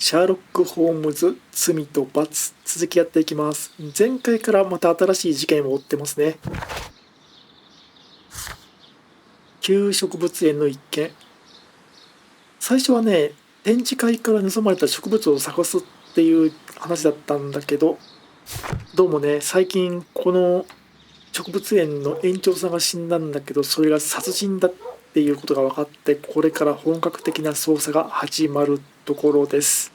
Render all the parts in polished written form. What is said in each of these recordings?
シャーロックホームズ罪と罰、続きやっていきます。前回からまた新しい事件を追ってますね。旧植物園の一件。最初はね、展示会から盗まれた植物を探すっていう話だったんだけど、どうもね、最近この植物園の園長さんが死んだんだけど、それが殺人だっていうことが分かって、これから本格的な捜査が始まるところです。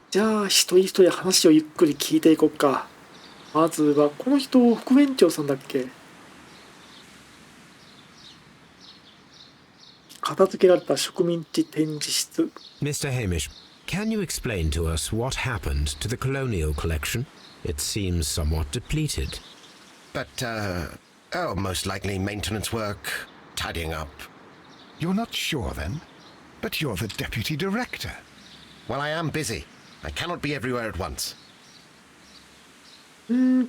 じゃあ一人一人話をゆっくり聞いていこうか。まずはこの人、副園長さんだっけ？片付けられた植民地展示室。 Mr. Hamish, can you explain to us what happened to the colonial collection? It seems somewhat depleted. Most likely maintenance work, tidying up. You're not sure then? But you're the deputy director. Well, I am busy. I cannot be everywhere at once.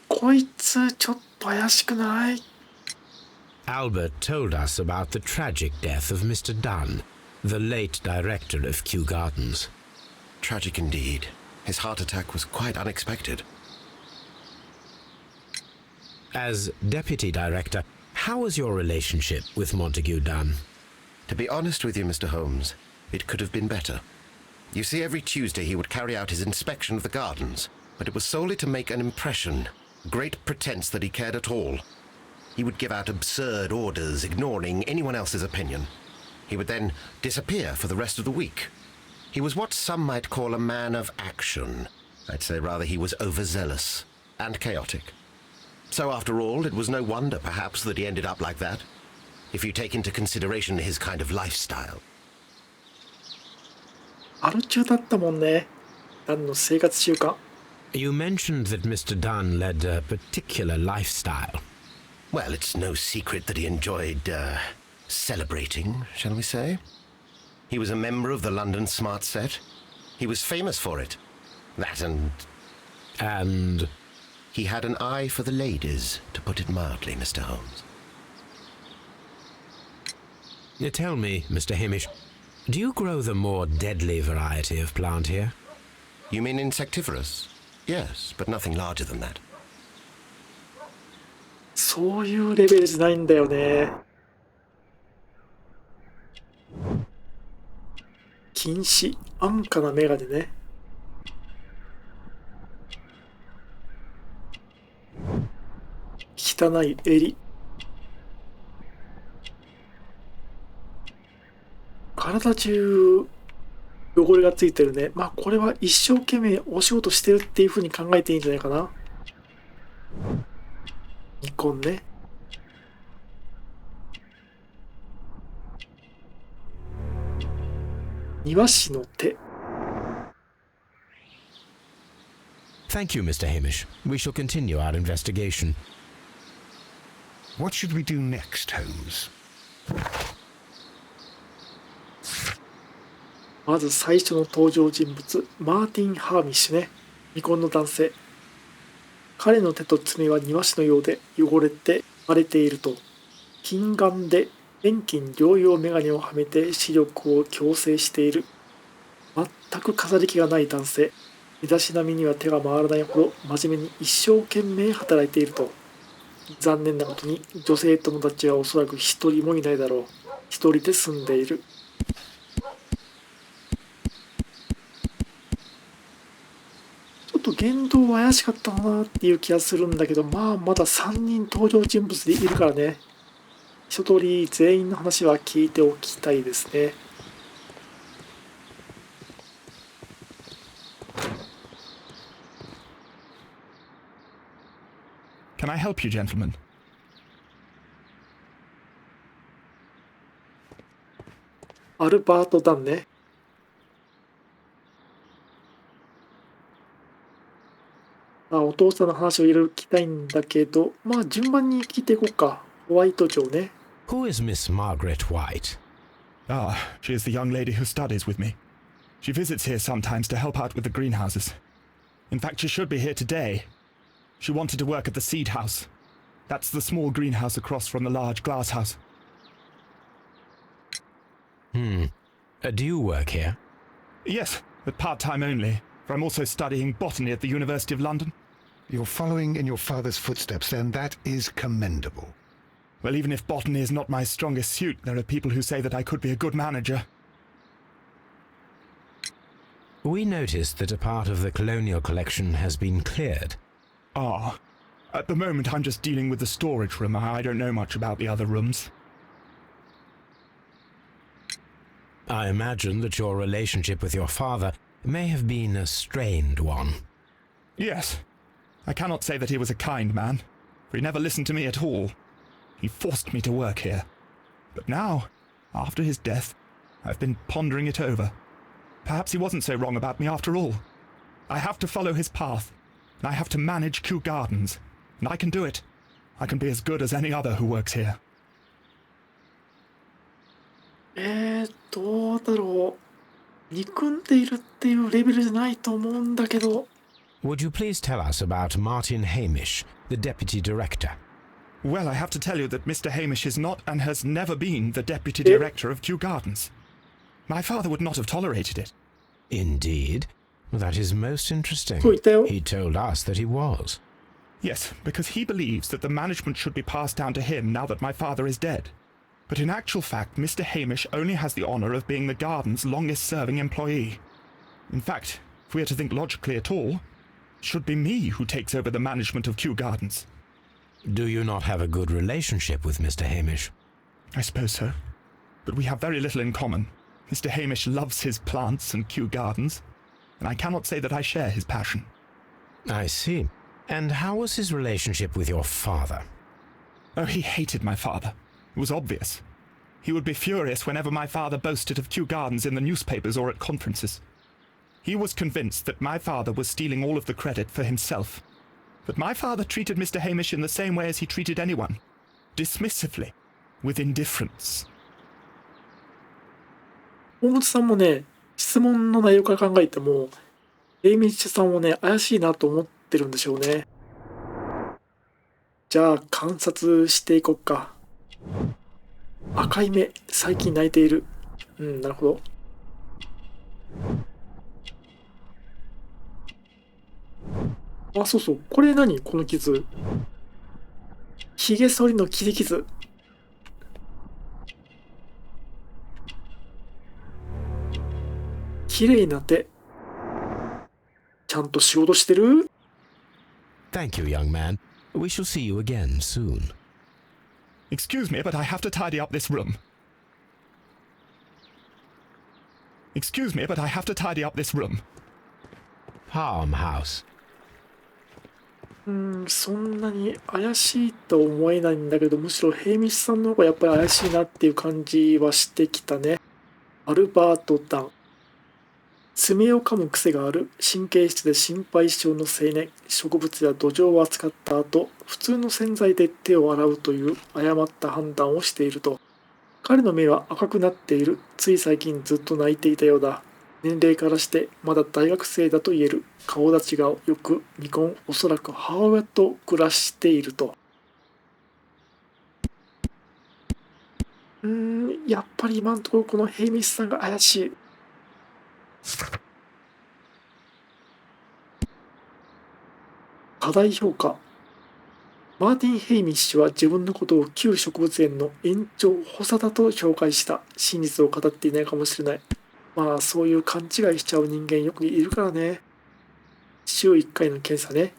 こいつちょっと怪しくない？ Albert told us about the tragic death of Mr. Dunn, the late director of Kew Gardens. Tragic indeed. His heart attack was quite unexpected. As deputy director, how was your relationship with Montague Dunn? To be honest with you, Mr. Holmes, it could have been better. You see, every Tuesday he would carry out his inspection of the gardens, but it was solely to make an impression, great pretense that he cared at all. He would give out absurd orders, ignoring anyone else's opinion. He would then disappear for the rest of the week. He was what some might call a man of action. I'd say rather he was overzealous and chaotic. So after all, it was no wonder, perhaps, that he ended up like that, if you take into consideration his kind of lifestyle. アル中だったもんね。ダンの生活習慣。You mentioned that Mr. Dunn led a particular lifestyle. Well, it's no secret that he enjoyed, celebrating, shall we say? He was a member of the London Smart Set. He was famous for it. That and... And... He had an eye for the ladies, to put it mildly, Mr. Holmes. Tell me, Mr. Hamish, do you grow the more deadly variety of plant here? You mean insectivorous? Yes, but nothing larger than that. そういうレベルじゃないんだよね。禁止、安価なメガネね。汚い襟。体中汚れがついてるね。まあこれは一生懸命お仕事してるっていう風に考えていいんじゃないかな。ニコンね。庭師の手。Thank you, Mr. Hamish. We shall continue our investigation. What should we do next, Holmes? まず最初の登場人物、マーティン・ハーミッシュね。未婚の男性。彼の手と爪は庭師のようで汚れて荒れていると、近眼で遠近両用眼鏡をはめて視力を矯正している。全く飾り気がない男性。身だしなみには手が回らないほど真面目に一生懸命働いていると。残念なことに女性友達はおそらく一人もいないだろう。一人で住んでいる。ちょっと言動は怪しかったなっていう気がするんだけど、まだ3人登場人物でいるからね。一通り全員の話は聞いておきたいですね。Can I help you, gentlemen? アルバート・ダンね。お父さんの話をいろいろ聞きたいんだけど、順番に聞いていこうか。ホワイト城ね。Who is Miss Margaret White? Ah, she is the young lady who studies with me. She visits here sometimes to help out with the greenhouses. In fact, she should be here today. She wanted to work at the seed house. That's the small greenhouse across from the large glass house. Do you work here? Yes, but part-time only, for I'm also studying botany at the University of London. You're following in your father's footsteps, then. That is commendable. Well, even if botany is not my strongest suit, there are people who say that I could be a good manager. We noticed that a part of the colonial collection has been cleared. Ah. At the moment, I'm just dealing with the storage room. I don't know much about the other rooms. I imagine that your relationship with your father may have been a strained one. Yes. I cannot say that he was a kind man, for he never listened to me at all. He forced me to work here. But now, after his death, I've been pondering it over. Perhaps he wasn't so wrong about me after all. I have to follow his path, and I have to manage Kew Gardens, and I can do it. I can be as good as any other who works here. どうだろう。憎んでいるっていうレベルじゃないと思うんだけど。Would you please tell us about Martin Hamish, the deputy director? Well, I have to tell you that Mr. Hamish is not and has never been the deputy director of Kew Gardens. My father would not have tolerated it. Indeed. That is most interesting. そう言ったよ。 He told us that he was. Yes, because he believes that the management should be passed down to him now that my father is dead. But in actual fact, Mr. Hamish only has the honour of being the garden's longest-serving employee. In fact, if we are to think logically at all, it should be me who takes over the management of Kew Gardens. Do you not have a good relationship with Mr. Hamish? I suppose so. But we have very little in common. Mr. Hamish loves his plants and Kew Gardens, and I cannot say that I share his passion. I see. And how was his relationship with your father? Oh, he hated my father. It was obvious. He would be furious whenever my father boasted of Kew Gardens in the newspapers or at conferences. He was convinced that my father was stealing all of the credit for himself. But my father treated Mr. Hamish in the same way as he treated anyone. Dismissively. With indifference. 大本さんもね、質問の内容から考えても、エイミッシュさんをね、怪しいなと思ってるんでしょうね。じゃあ、観察していこうか。赤い目、最近泣いている。なるほど。あ、そうそう。これ何この傷。髭剃りの切り傷。綺麗な手。ちゃんと仕事してる？ Thank you, young man. We shall see you again soon. Excuse me, but I have to tidy up this room. Excuse me, but I have to tidy up this room. Palm House. そんなに怪しいと思えないんだけど、むしろヘイミッシュさんの方がやっぱり怪しいなっていう感じはしてきたね。アルバート・ダン。爪を噛む癖がある神経質で心配性の青年。植物や土壌を扱った後、普通の洗剤で手を洗うという誤った判断をしていると。彼の目は赤くなっている。つい最近ずっと泣いていたようだ。年齢からしてまだ大学生だと言える。顔立ちがよく未婚、おそらく母親と暮らしていると。やっぱり今のところこのヘイミッシュさんが怪しい。過大評価。マーティン・ヘイミッシュは自分のことを旧植物園の園長補佐だと紹介した。真実を語っていないかもしれない。まあそういう勘違いしちゃう人間よくいるからね。週1回の検査ね。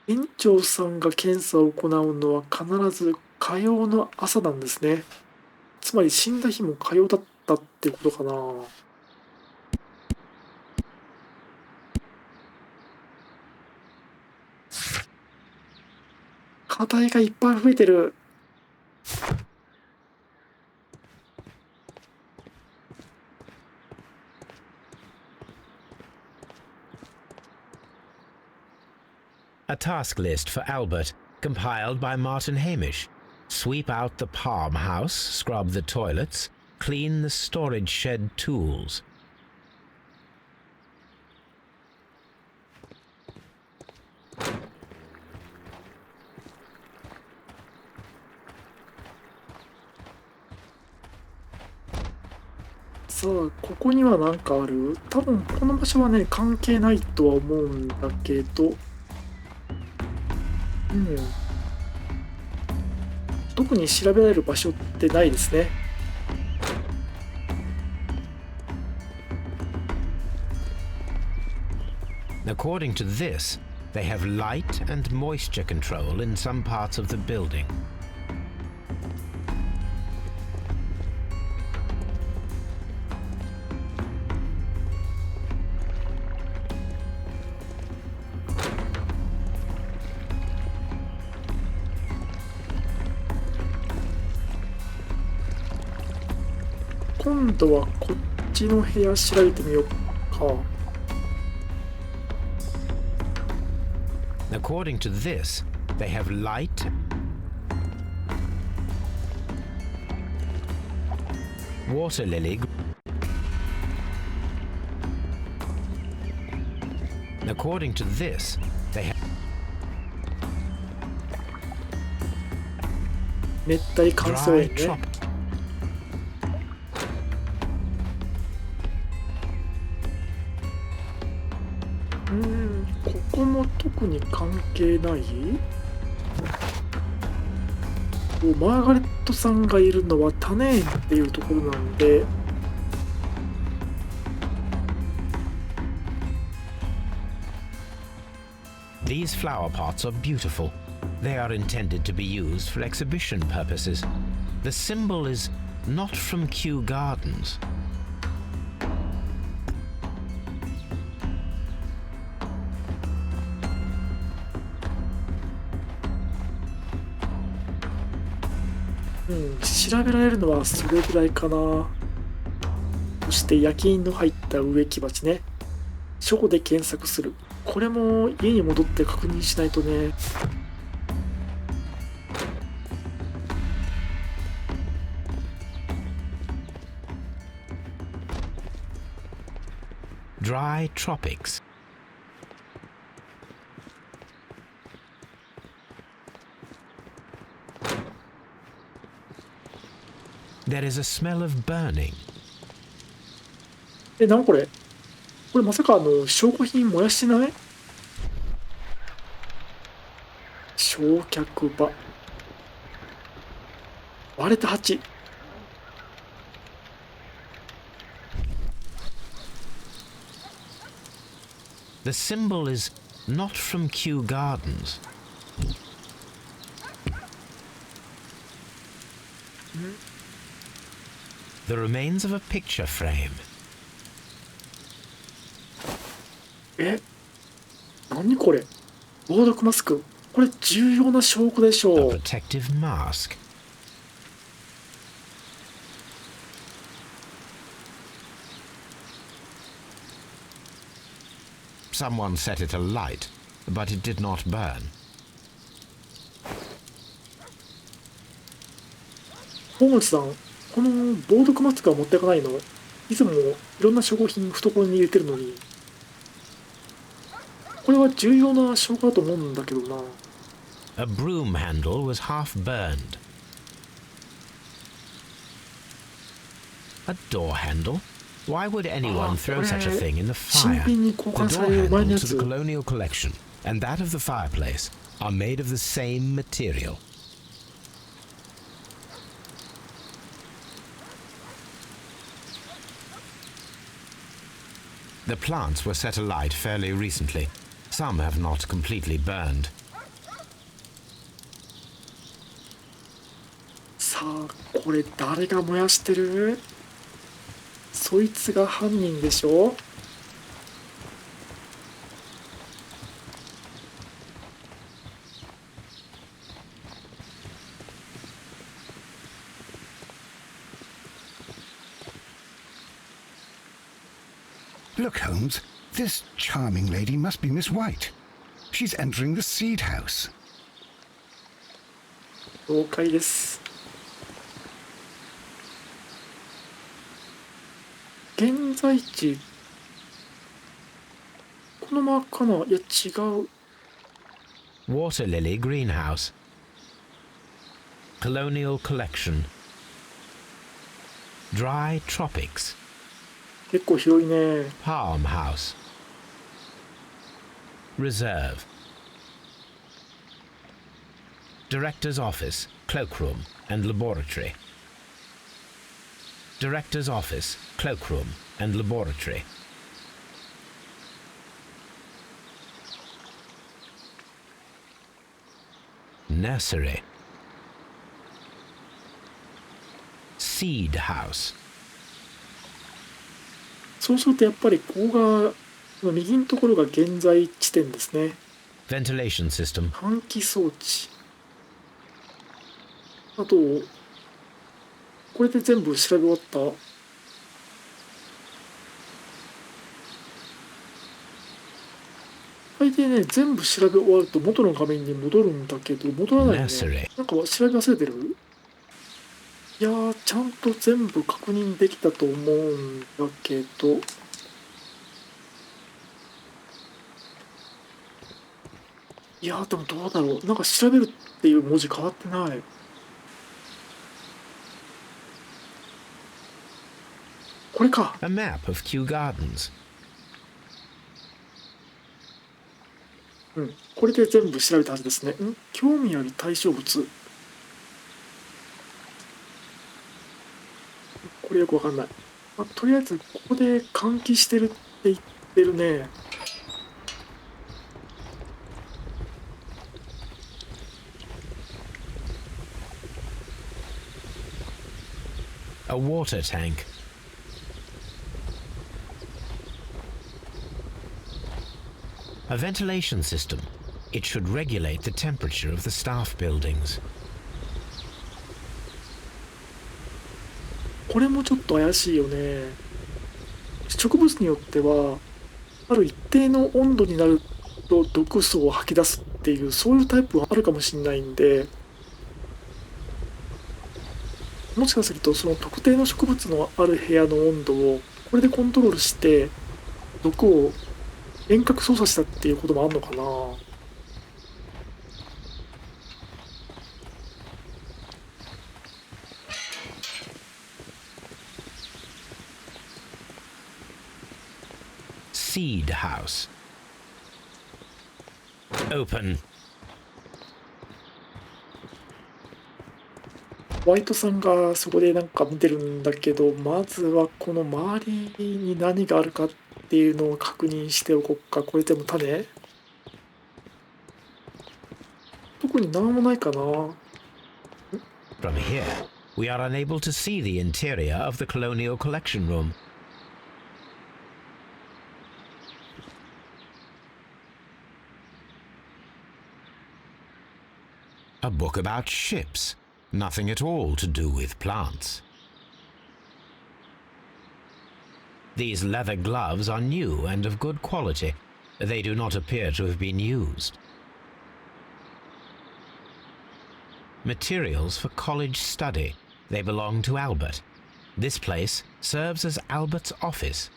園長さんが検査を行うのは必ず火曜の朝なんですね。つまり死んだ日も火曜だったってことかな。課題がいっぱい増えてる。A task list for Albert, compiled by Martin Hamish. Sweep out the palm house, scrub the toilets, clean the storage shed tools. さあ、ここには何かある？多分この場所はね、関係ないとは思うんだけど、特に調べられる場所ってないですね。According to this, they have light and moisture control in some parts of the building. 今度はこっちの部屋調べてみようか。According to this, they have light, water lily. According to this, they have 熱帯乾燥 dry 園ね。 trop. ここも特に関係ない？マーガレットさんがいるのは種園っていうところなんで、These flower pots are beautiful. They are intended to be used for exhibition purposes. The symbol is not from Kew Gardens.うん、調べられるのはそれぐらいかな。そして焼き印の入った植木鉢ね。書庫で検索する。これも家に戻って確認しないとね。Dry tropics. There is a smell of burning. なんこれ？これまさか証拠品燃やしてない？焼却場。割れた鉢。The symbol is not from Kew Gardens. The remains of a picture frame. 何これ？防毒マスク。これ重要な証拠でし A ょう。 protective mask. Someone set it alight, but it did not burn. ホームズさん、この防毒マスクは持ってかないの？いつもいろんな証拠品懐に入れてるのに。これは重要な証拠だと思うんだけどな。A broom handle was half burned. A door handle? Why would anyone throw such a thing in the 新 fire? 品に交 The 換さ door れる前の handle や to the つ。 colonial collection and that of the fireplace are made of the same material. The plants were set alight fairly recently. Some have not completely burned. さあ、これ誰が燃やしてる？そいつが犯人でしょ？Look, Holmes, this charming lady must be Miss White. She's entering the seed house. 了解です。現在地、このままかな？いや、違う。 Water lily greenhouse. Colonial collection. Dry tropics. 結構広いね。 Palm House. Reserve. Director's Office, Cloakroom, and Laboratory. Director's Office, Cloakroom, and Laboratory. Nursery. Seed House. そうするとやっぱりここがこの右のところが現在地点ですね。 Ventilation System. 換気装置。あとこれで全部調べ終わった。大抵ね全部調べ終わると元の画面に戻るんだけど戻らないよね。なんか調べ忘れてる？いやーちゃんと全部確認できたと思うんだけど。いやーでもどうだろう。なんか調べるっていう文字変わってない。これか。 A map of Kew Gardens. うん、これで全部調べたはずですね。興味ある対象物。これよくわかんない。とりあえずここで換気してるって言ってるね。A water tank. A ventilation system. It should regulate the temperature of the staff buildings. これもちょっと怪しいよね。植物によってはある一定の温度になると毒素を吐き出すっていうそういうタイプはあるかもしれないんで、もしかするとその特定の植物のある部屋の温度をこれでコントロールして毒を遠隔操作したっていうこともあるのかな。Seed House. Open. ホワイトさんがそこでなんか見てるんだけど、まずはこの周りに何があるかっていうのを確認しておこうか。これでも種？特に何もないかな。 From here, we are unable to see the interior of the Colonial Collection Room. A book about ships. Nothing at all to do with plants. These leather gloves are new and of good quality. They do not appear to have been used. Materials for college study. They belong to Albert. This place serves as Albert's office.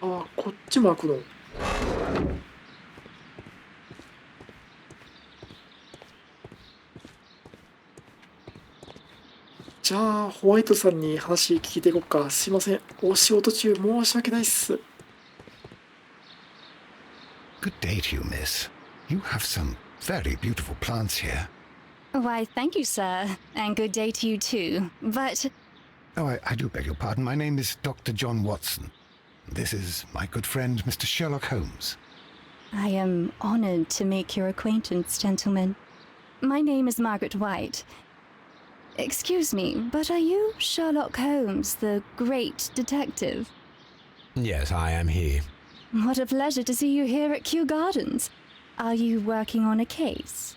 あ、こっちも開くの。じゃあホワイトさんに話聞いていこうか。すいません、お仕事中申し訳ないっす。 Good day to you, miss. You have some very beautiful plants here. Why, thank you, sir. And good day to you too. But Oh, I do beg your pardon. My name is Dr. John Watson. This is my good friend, Mr. Sherlock Holmes. I am honored to make your acquaintance, gentlemen. My name is Margaret White. Excuse me, but are you Sherlock Holmes, the great detective? Yes, I am he. What a pleasure to see you here at Kew Gardens. Are you working on a case?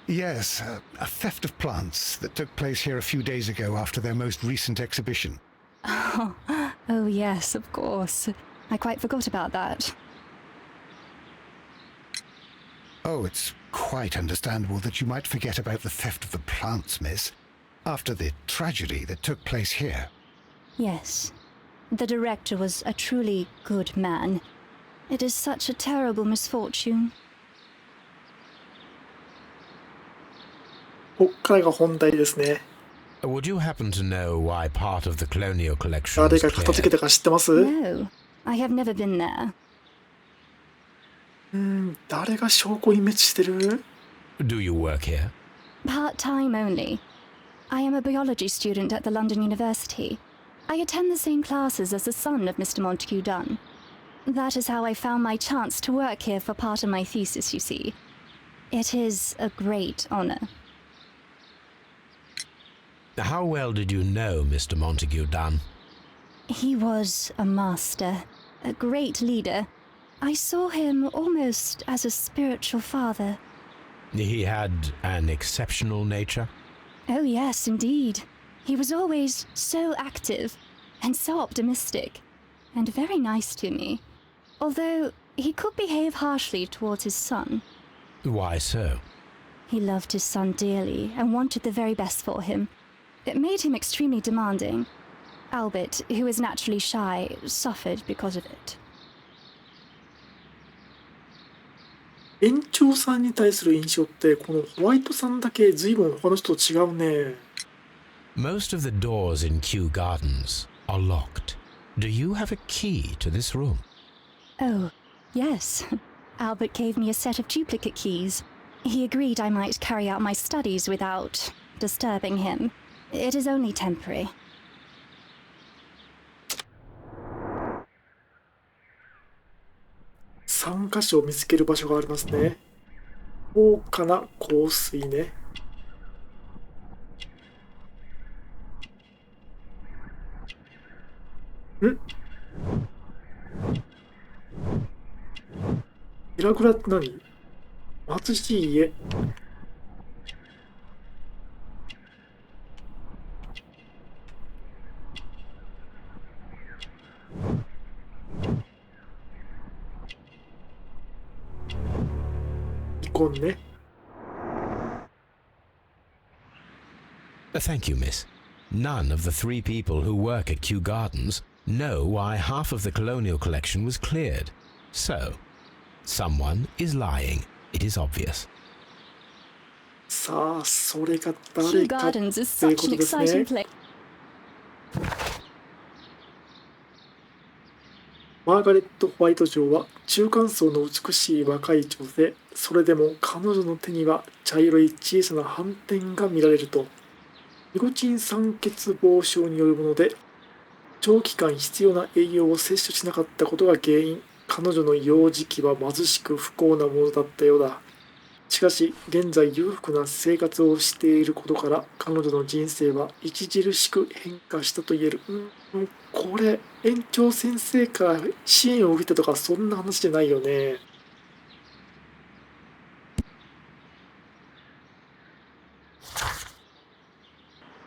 Yes, a theft of plants that took place here a few days ago after their most recent exhibition. Oh yes, of course. I quite forgot about that. Oh, it's quite understandable that you might forget about the theft of the plants, miss. After the tragedy that took place here. Yes. The director was a truly good man. It is such a terrible misfortune. こっからが本題ですね。Would you happen to know why part of the colonial collection 誰 was が片付け cleared? たか知ってます？ No, I have never been there. 誰が証拠隠滅してる？ Do you work here? Part-time only. I am a biology student at the London University. I attend the same classes as the son of Mr. Montague Dunn. That is how I found my chance to work here for part of my thesis, you see. It is a great honor. How well did you know Mr. Montague Dunn? He was a master, a great leader. I saw him almost as a spiritual father. He had an exceptional nature? Oh, yes, indeed. He was always so active and so optimistic, and very nice to me. Although he could behave harshly towards his son. Why so? He loved his son dearly and wanted the very best for him. It made him extremely demanding. Albert, who is naturally shy, suffered because of it. 園長さんに対する印象ってこのホワイトさんだけ随分他の人と違うね。Most of the doors in Kew Gardens are locked. Do you have a key to this room? Oh, yes. Albert gave me a set of duplicate keys. He agreed I might carry out my studies without disturbing him. It is only temporary. 3箇所見つける場所がありますね。高価な香水ね。イラグラって何？貧しい家。離婚ね。Thank you, miss. None of the 3 people who work at Kew Gardens know why half of the colonial collection was cleared. So, someone is lying. It is obvious. さあ、それが Kew 誰かっていう Gardens is こ such と an ですね。 exciting place. マーガレット・ホワイト嬢は中間層の美しい若い女性。それでも彼女の手には茶色い小さな斑点が見られると。ニコチン酸欠乏症によるもので、長期間必要な栄養を摂取しなかったことが原因。彼女の幼児期は貧しく不幸なものだったようだ。しかし現在裕福な生活をしていることから彼女の人生は著しく変化したと言える。これ園長先生から支援を受けたとかそんな話じゃないよね。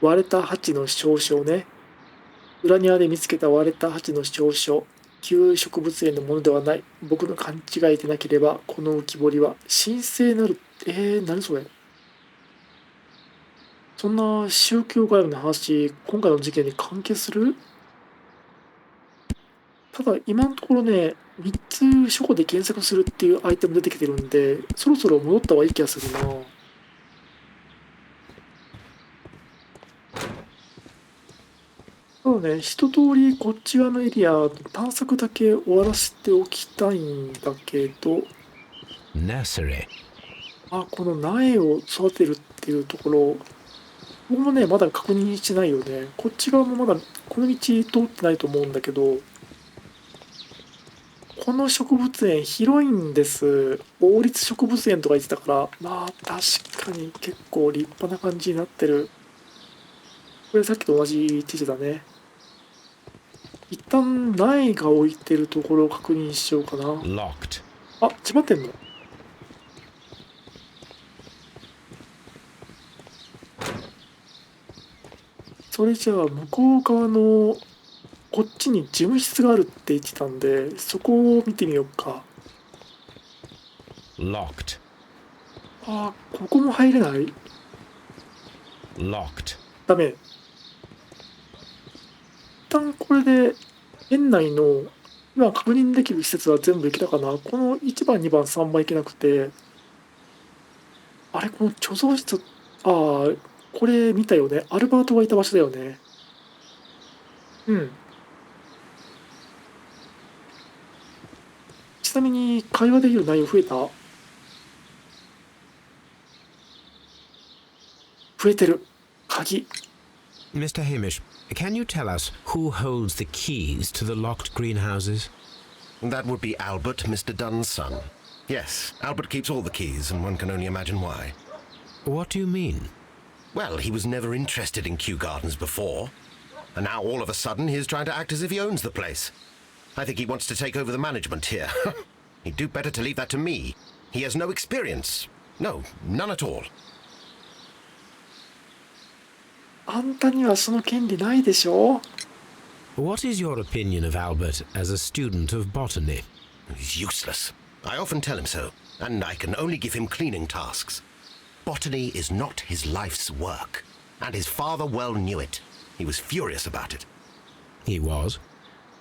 割れた鉢の証書ね。裏庭で見つけた割れた鉢の証書。旧植物園のものではない。僕の勘違いでなければ、この浮き彫りは神聖なる。何それ。そんな宗教絡みの話、今回の事件に関係する？ただ、今のところね、3つ書庫で検索するっていうアイテム出てきてるんで、そろそろ戻った方がいい気がするな。そうね、一通りこっち側のエリア探索だけ終わらせておきたいんだけど、Nursery. この苗を育てるっていうところ、僕もね、まだ確認してないよね。こっち側もまだこの道通ってないと思うんだけど、この植物園広いんです。王立植物園とか言ってたから、まあ確かに結構立派な感じになってる。これさっきと同じ地図だね。一旦苗が置いてるところを確認しようかな。Locked. 閉まってんの？それじゃあ向こう側のこっちに事務室があるって言ってたんで、そこを見てみようか。Locked. ここも入れない？ Locked. ダメ。一旦これで園内の今確認できる施設は全部行けたかな。この1番、2番、3番行けなくて、あれ、この貯蔵室、これ見たよね。アルバートがいた場所だよね。うん。ちなみに会話できる内容増えた？増えてる。鍵。Mr. Hamish, can you tell us who holds the keys to the locked greenhouses? That would be Albert, Mr. Dunn's son. Yes, Albert keeps all the keys, and one can only imagine why. What do you mean? Well, he was never interested in Kew Gardens before, and now all of a sudden he's trying to act as if he owns the place. I think he wants to take over the management here. He'd do better to leave that to me. He has no experience. No, none at all. あんたにはその権利ないでしょ。 What is your opinion of Albert as a student of botany? He's useless. I often tell him so, and I can only give him cleaning tasks. Botany is not his life's work, and his father well knew it. He was furious about it. He was.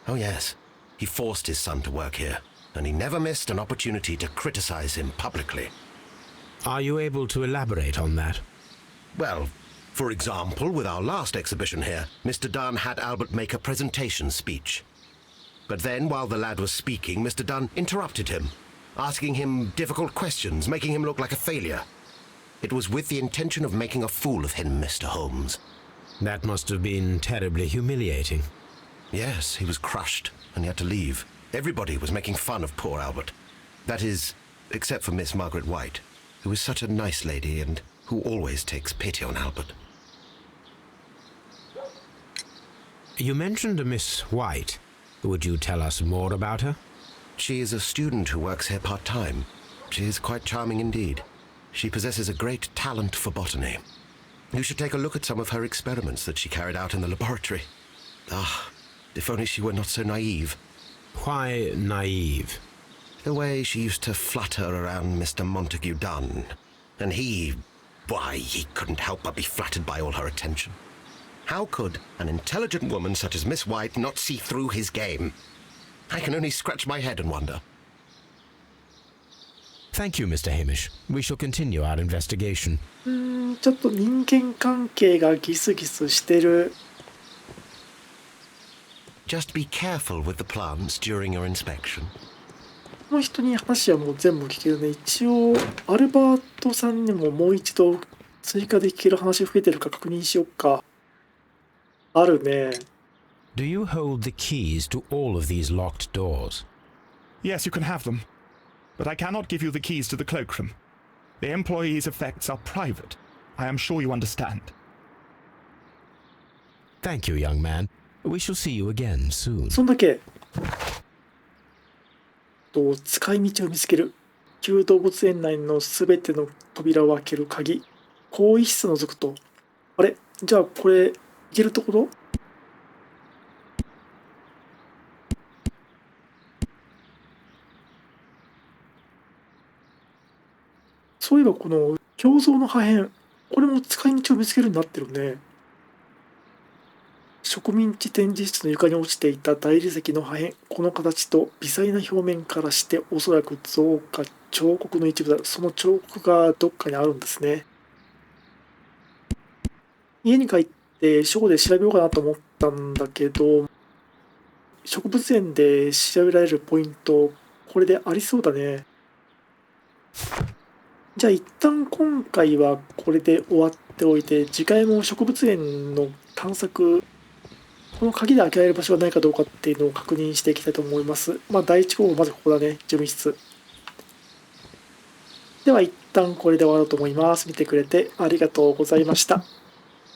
Oh yes, he forced his son to work here, and he never missed an opportunity to criticize him publicly. Are you able to elaborate on that? Well, for example, with our last exhibition here, Mr. Dunn had Albert make a presentation speech. But then, while the lad was speaking, Mr. Dunn interrupted him, asking him difficult questions, making him look like a failure. It was with the intention of making a fool of him, Mr. Holmes. That must have been terribly humiliating. Yes, he was crushed, and he had to leave. Everybody was making fun of poor Albert. That is, except for Miss Margaret White, who is such a nice lady and who always takes pity on Albert. You mentioned a Miss White. Would you tell us more about her? She is a student who works here part-time. She is quite charming indeed. She possesses a great talent for botany. You should take a look at some of her experiments that she carried out in the laboratory. Ah, if only she were not so naive. Why naive? The way she used to flutter around Mr. Montague Dunn. And he couldn't help but be flattered by all her attention. How could an intelligent woman such as Miss White not see through his game? I can only scratch my head and wonder. Thank you, Mr. Hamish. We shall continue our investigation. ちょっと人間関係がギスギスしてる。 Just be careful with the plants during your inspection. この人に話はもう全部聞けるね。一応アルバートさんにももう一度追加で聞ける話増えてるか確認しよっか。あるね。 Do you hold the keys to all of these locked doors? Yes, you can have them. But I cannot give you the keys to the cloakroom. The employees' effects are private. I am sure you understand. Thank you, young man. We shall see you again soon. そんだけ。使い道を見つける。旧動物園内のすべての扉を開ける鍵。更衣室のぞくと。あれ、じゃあこれ、行けるところ？そういえばこの胸像の破片、これも使い道を見つけるようになってるね。植民地展示室の床に落ちていた大理石の破片、この形と微細な表面からしておそらく像か彫刻の一部だ。その彫刻がどっかにあるんですね。家に帰って書庫で調べようかなと思ったんだけど、植物園で調べられるポイント、これでありそうだね。じゃあ一旦今回はこれで終わっておいて、次回も植物園の探索、この鍵で開けられる場所がないかどうかっていうのを確認していきたいと思います。第1項目まずここだね、事務室。では一旦これで終わろうと思います。見てくれてありがとうございました。